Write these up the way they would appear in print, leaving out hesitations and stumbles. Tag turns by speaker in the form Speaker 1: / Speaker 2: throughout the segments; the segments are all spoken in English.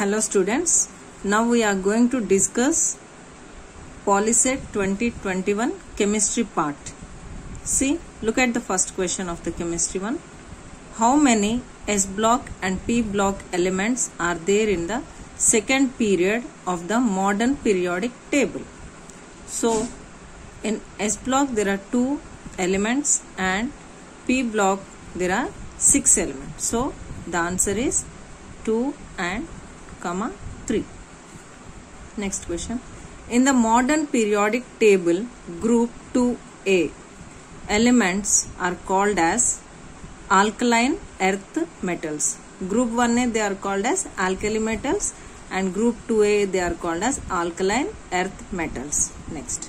Speaker 1: Hello students, now we are going to discuss PolySet 2021 chemistry part. See, look at the first question of the chemistry one. How many S block and P block elements are there in the second period of the modern periodic table? So, in S block there are 2 elements and P block there are 6 elements. So, the answer is 2 and 3. Next question. In the modern periodic table, group 2A elements are called as alkaline earth metals. Group 1A they are called as alkali metals and group 2A they are called as alkaline earth metals. Next.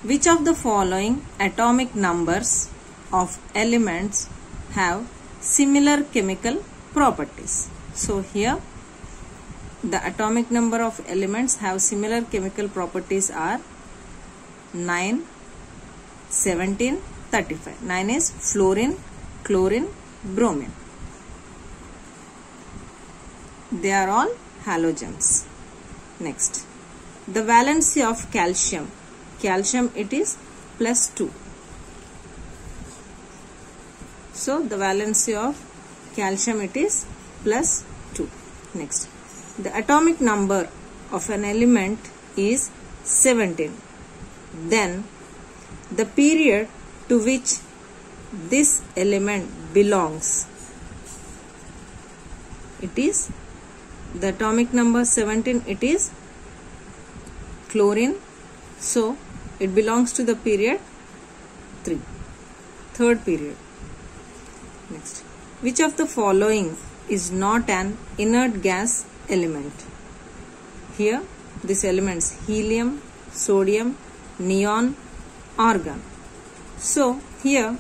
Speaker 1: Which of the following atomic numbers of elements have similar chemical properties? So here the atomic number of elements have similar chemical properties are 9, 17, 35. 9 is fluorine, chlorine, bromine. They are all halogens. Next, the valency of calcium. Calcium it is +2. So the valency of calcium it is +2. Next, the atomic number of an element is 17. Then the period to which this element belongs, it is the atomic number 17, it is chlorine. So it belongs to the period 3, third period. Next, which of the following is not an inert gas element? Here these elements helium, sodium, neon, argon. So here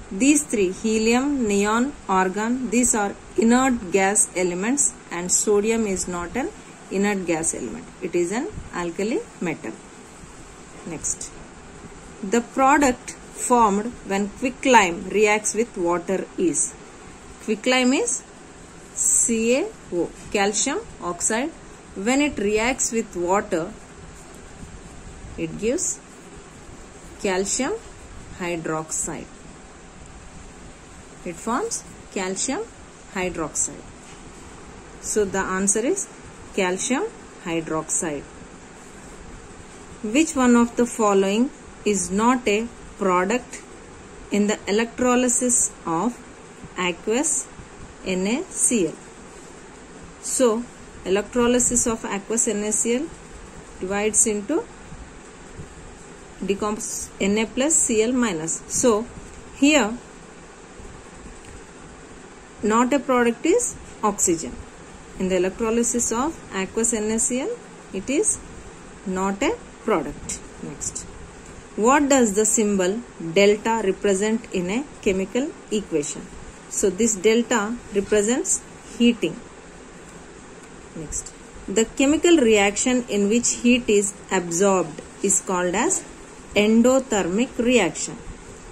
Speaker 1: these 3 helium, neon, argon, these are inert gas elements and sodium is not an inert gas element. It is an alkali metal. Next, the product formed when quicklime reacts with water is, quicklime is CaO, calcium oxide. When it reacts with water, it gives calcium hydroxide. It forms calcium hydroxide. So the answer is calcium hydroxide. Which one of the following is not a product in the electrolysis of aqueous NaCl? So electrolysis of aqueous NaCl divides into decompose Na plus Cl minus. So here not a product is oxygen. In the electrolysis of aqueous NaCl, it is not a product. Next, what does the symbol delta represent in a chemical equation? So this delta represents heating. Next, the chemical reaction in which heat is absorbed is called as endothermic reaction.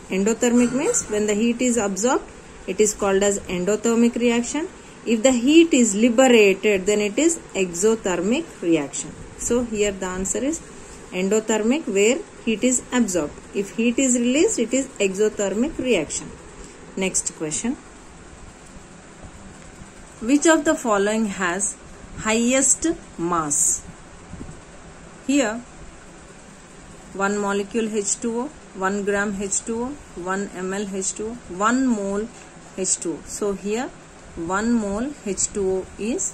Speaker 1: Endothermic means when the heat is absorbed, it is called as endothermic reaction. If the heat is liberated, then it is exothermic reaction. So here the answer is endothermic, where heat is absorbed. If heat is released, it is exothermic reaction. Next question. Which of the following has highest mass? Here 1 molecule H2O, 1 gram H2O, 1 ml H2O, 1 mole H2O. So here 1 mole H2O is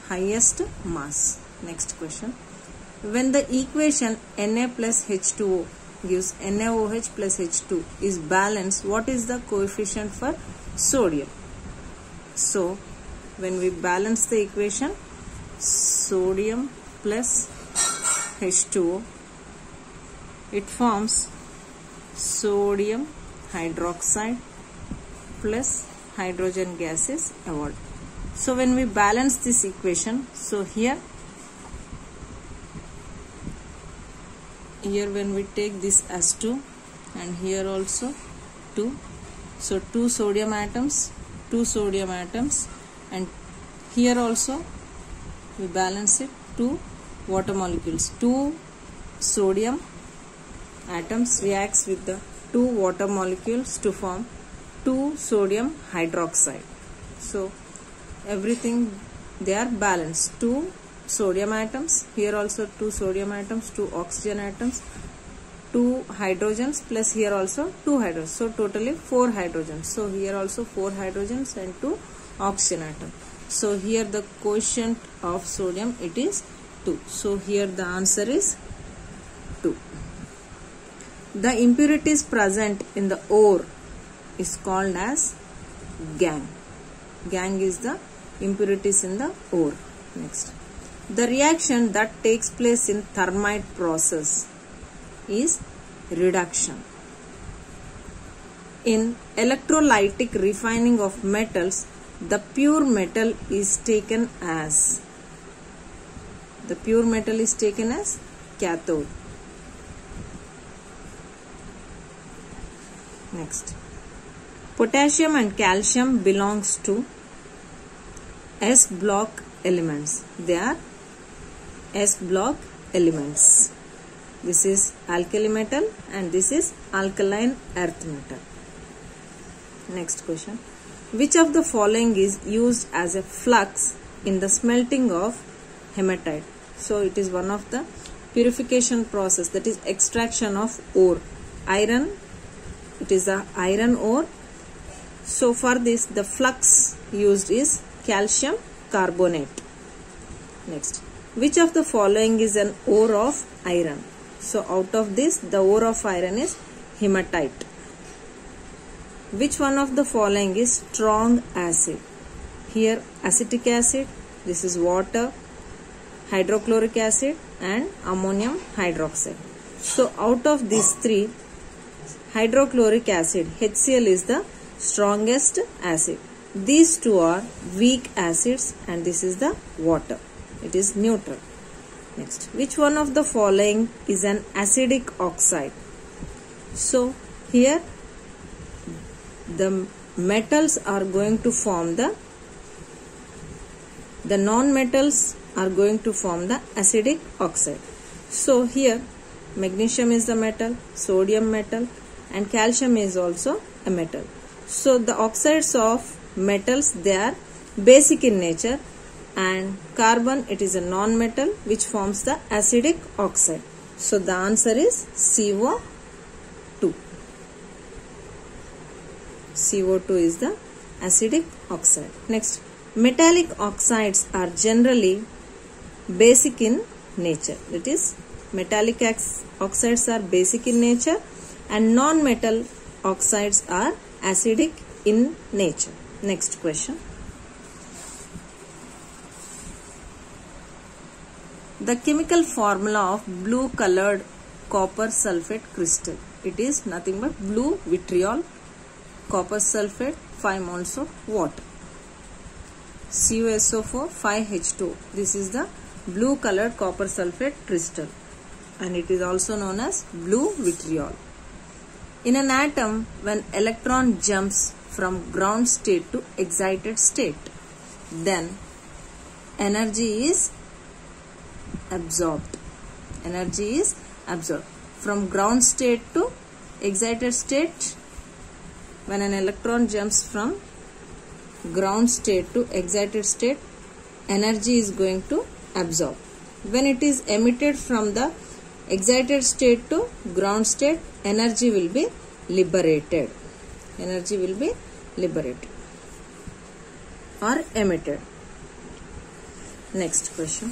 Speaker 1: highest mass. Next question. When the equation Na plus H2O gives NaOH plus H2 is balanced, what is the coefficient for sodium? So when we balance the equation, sodium plus H2O, it forms sodium hydroxide plus hydrogen gas is evolved. So when we balance this equation, so here when we take this as 2 and here also 2, so 2 sodium atoms and Here also we balance it, 2 water molecules, 2 sodium atoms reacts with the 2 water molecules to form 2 sodium hydroxide. So everything they are balanced, 2 sodium atoms, here also 2 sodium atoms, 2 oxygen atoms, 2 hydrogens, plus here also 2 hydrogens, so totally 4 hydrogens. So here also 4 hydrogens and 2 oxygen atoms. So here the quotient of sodium, it is 2. So here the answer is 2. The impurities present in the ore is called as gangue. Gangue is the impurities in the ore. Next, the reaction that takes place in thermite process is reduction. In electrolytic refining of metals, the pure metal is taken as cathode. Next, potassium and calcium belongs to S block elements. They are S block elements. This is alkali metal and this is alkaline earth metal. Next question. Which of the following is used as a flux in the smelting of hematite? So it is one of the purification process, that is extraction of ore. Iron, it is the iron ore. So for this the flux used is calcium carbonate. Next, which of the following is an ore of iron? So out of this the ore of iron is hematite. Which one of the following is strong acid? Here acetic acid, this is water, hydrochloric acid and ammonium hydroxide. So out of these three, hydrochloric acid, HCl, is the strongest acid. These two are weak acids and this is the water. It is neutral. Next, which one of the following is an acidic oxide? So here the metals are going to form the non-metals are going to form the acidic oxide. So here magnesium is the metal, sodium metal and calcium is also a metal. So the oxides of metals, they are basic in nature, and carbon, it is a non-metal which forms the acidic oxide. So the answer is CO2. CO2 is the acidic oxide. Next, metallic oxides are generally basic in nature. That is, metallic oxides are basic in nature and non-metal oxides are acidic in nature. Next question. The chemical formula of blue colored copper sulfate crystal. It is nothing but blue vitriol, copper sulfate, 5 moles of water. CuSO4 5H2. This is the blue colored copper sulfate crystal and it is also known as blue vitriol. In an atom, when electron jumps from ground state to excited state, then energy is absorbed. Energy is absorbed. From ground state to excited state, when an electron jumps from ground state to excited state, energy is going to absorb. When it is emitted from the excited state to ground state, energy will be liberated. Energy will be liberated or emitted. Next question.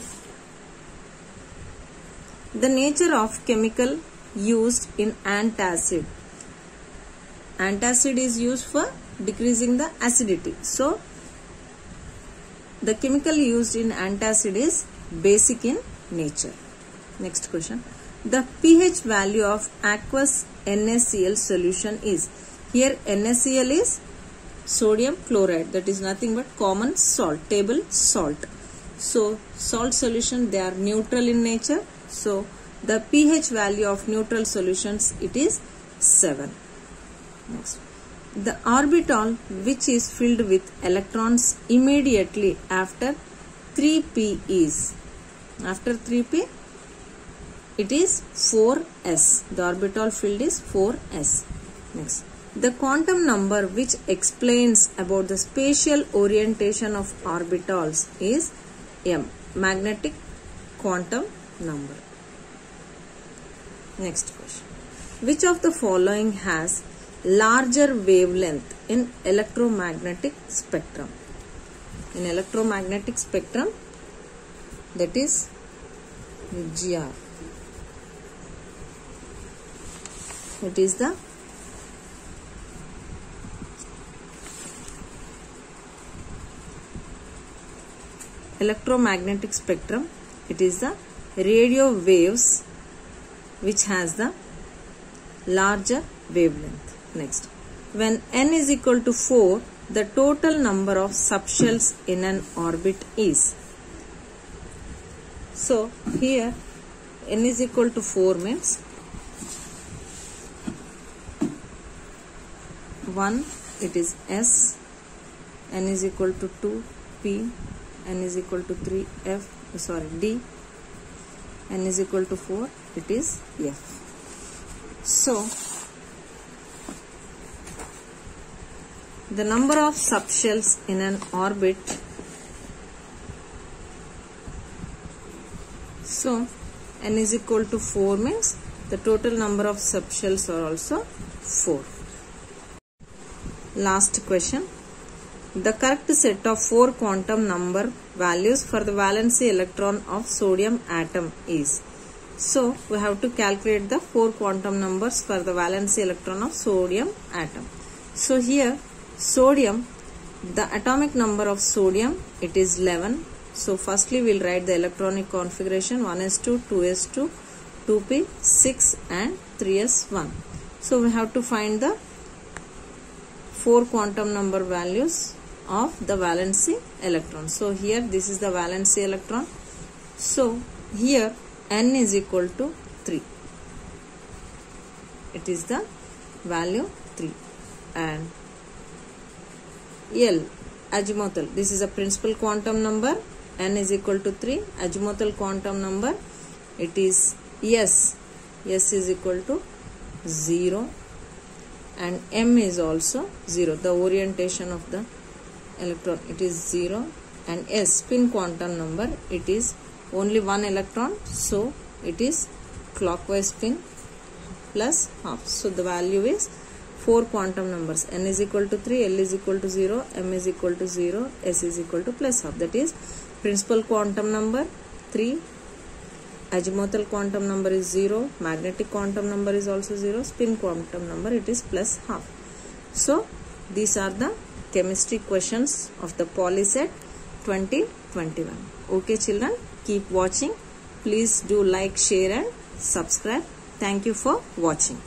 Speaker 1: The nature of chemical used in antacid. Antacid is used for decreasing the acidity. So, the chemical used in antacid is basic in nature. Next question. The pH value of aqueous NaCl solution is. Here NaCl is sodium chloride, that is nothing but common salt, table salt. So, salt solution, they are neutral in nature. So, the pH value of neutral solutions, it is 7. Next. The orbital which is filled with electrons immediately after 3p is, after 3p it is 4s. The orbital filled is 4s. Next, the quantum number which explains about the spatial orientation of orbitals is m, magnetic quantum number. Next question, which of the following has larger wavelength in electromagnetic spectrum? In electromagnetic spectrum, that is GR. It is the electromagnetic spectrum. It is the radio waves which has the larger wavelength. Next, when n is equal to 4, the total number of subshells in an orbit is. So here n is equal to 4 means 1, it is S, n is equal to 2 P, n is equal to 3 F, D, n is equal to 4, it is F. So the number of subshells in an orbit, so n is equal to 4 means the total number of subshells are also 4. Last question. The correct set of 4 quantum number values for the valency electron of sodium atom is. So we have to calculate the 4 quantum numbers for the valency electron of sodium atom. So here sodium, the atomic number of sodium, it is 11. So firstly we will write the electronic configuration 1s2, 2s2, 2p, 6 and 3s1. So we have to find the 4 quantum number values of the valency electron. So here this is the valency electron. So here n is equal to 3. It is the value 3. And L, azimuthal, this is a principal quantum number, n is equal to 3. Azimuthal quantum number, it is S is equal to 0 and m is also 0. The orientation of the electron, it is 0, and S, spin quantum number, it is only one electron, so it is clockwise spin plus half. So the value is 4 quantum numbers, n is equal to 3, L is equal to 0, m is equal to 0, S is equal to plus half. That is principal quantum number 3, azimuthal quantum number is 0, magnetic quantum number is also 0, spin quantum number, it is plus half. So these are the chemistry questions of the PolySet 2021. Okay children, keep watching. Please do like, share and subscribe. Thank you for watching.